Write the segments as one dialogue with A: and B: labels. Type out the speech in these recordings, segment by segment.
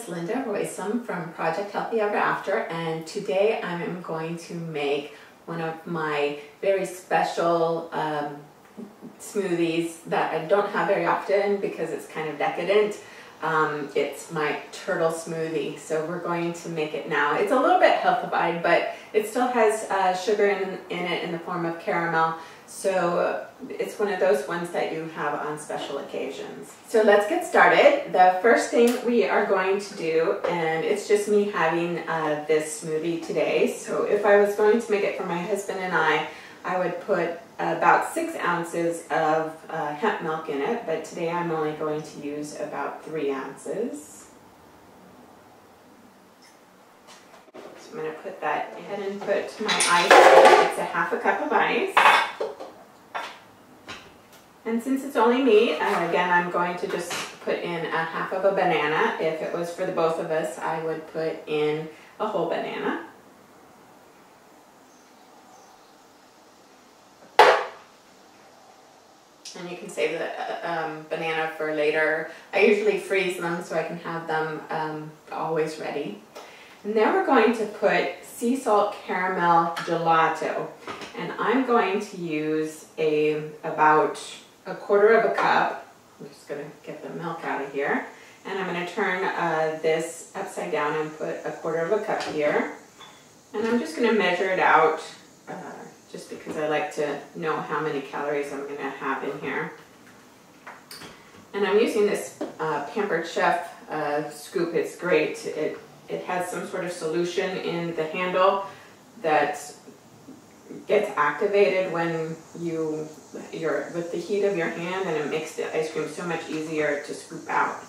A: it's Linda Roysum from Project Healthy Ever After, and today I am going to make one of my very special smoothies that I don't have very often because it's kind of decadent. It's my turtle smoothie, so we're going to make it now. It's a little bit healthified, but it still has sugar in it in the form of caramel, so it's one of those ones that you have on special occasions. So let's get started. The first thing we are going to do, and it's just me having this smoothie today, so if I was going to make it for my husband and I would put about 6 ounces of hemp milk in it, but today I'm only going to use about 3 ounces. So I'm going to put that in and put my ice in. It's a half a cup of ice. And since it's only me, again, I'm going to just put in a half of a banana. If it was for the both of us, I would put in a whole banana. And you can save the banana for later. I usually freeze them so I can have them always ready. And then we're going to put sea salt caramel gelato. And I'm going to use about a quarter of a cup. I'm just going to get the milk out of here. And I'm going to turn this upside down and put a quarter of a cup here. And I'm just going to measure it out. Just because I like to know how many calories I'm going to have in here. And I'm using this Pampered Chef scoop. It's great. It has some sort of solution in the handle that gets activated when you're with the heat of your hand, and it makes the ice cream so much easier to scoop out.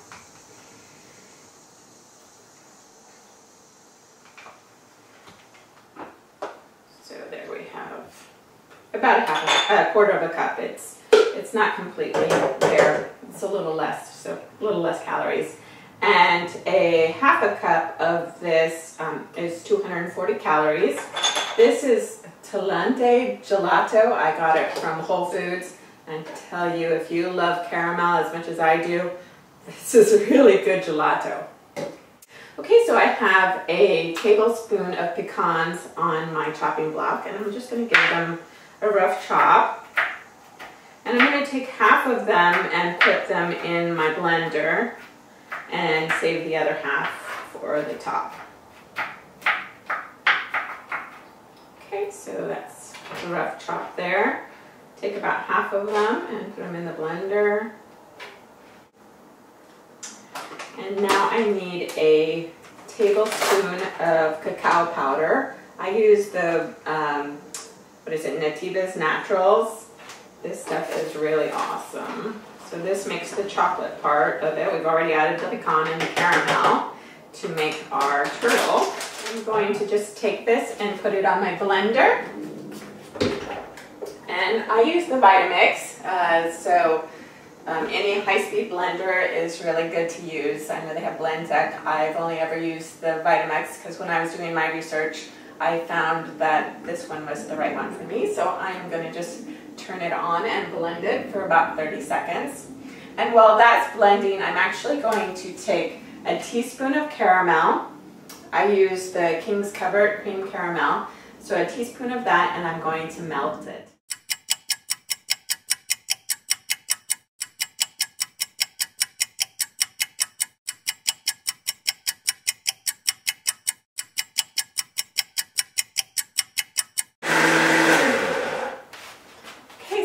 A: About a quarter of a cup. It's not completely there. It's a little less, so a little less calories. And a half a cup of this is 240 calories. This is decadent gelato. I got it from Whole Foods. And I tell you, if you love caramel as much as I do, this is really good gelato. Okay, so I have a tablespoon of pecans on my chopping block, and I'm just going to give them a rough chop. And I'm going to take half of them and put them in my blender and save the other half for the top. Okay, so that's the rough chop there. Take about half of them and put them in the blender. And now I need a tablespoon of cacao powder. I use the what is it, Nativa's Naturals. This stuff is really awesome. So this makes the chocolate part of it. We've already added the pecan and the caramel to make our turtle. I'm going to just take this and put it on my blender. And I use the Vitamix, any high-speed blender is really good to use. I know they have Blendtec. I've only ever used the Vitamix because when I was doing my research, I found that this one was the right one for me, so I'm going to just turn it on and blend it for about 30 seconds. And while that's blending, I'm actually going to take a teaspoon of caramel. I use the King's Covered Cream Caramel, so a teaspoon of that, and I'm going to melt it.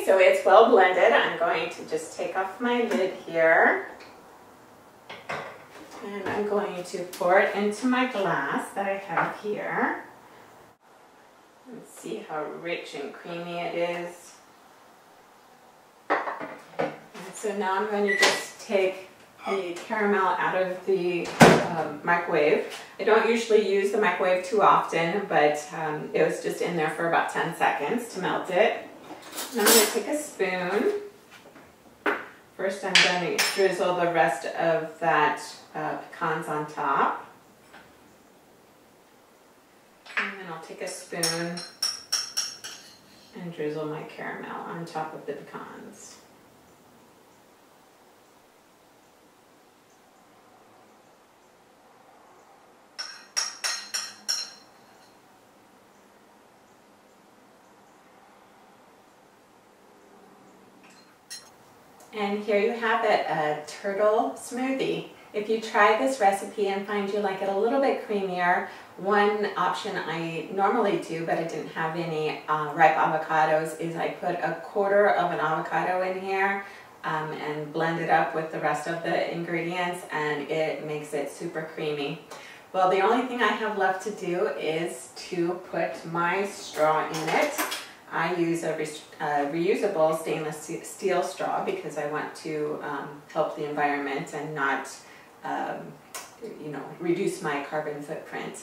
A: So it's well blended. I'm going to just take off my lid here, and I'm going to pour it into my glass that I have here. Let's see how rich and creamy it is. And so now I'm going to just take the caramel out of the microwave. I don't usually use the microwave too often, but it was just in there for about 10 seconds to melt it. And I'm going to take a spoon. First I'm going to drizzle the rest of that pecans on top. And then I'll take a spoon and drizzle my caramel on top of the pecans. And here you have it, a turtle smoothie. If you try this recipe and find you like it a little bit creamier, one option I normally do, but I didn't have any ripe avocados, is I put a quarter of an avocado in here and blend it up with the rest of the ingredients, and it makes it super creamy. Well, the only thing I have left to do is to put my straw in it. I use a reusable stainless steel straw because I want to help the environment and not, you know, reduce my carbon footprint.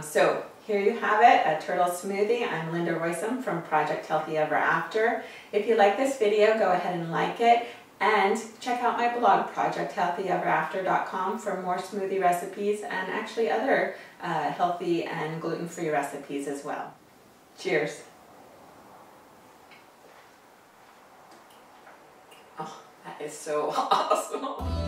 A: So here you have it, a turtle smoothie. I'm Linda Roysum from Project Healthy Ever After. If you like this video, go ahead and like it. And check out my blog, projecthealthyeverafter.com, for more smoothie recipes and actually other healthy and gluten-free recipes as well. Cheers. Oh, that is so awesome.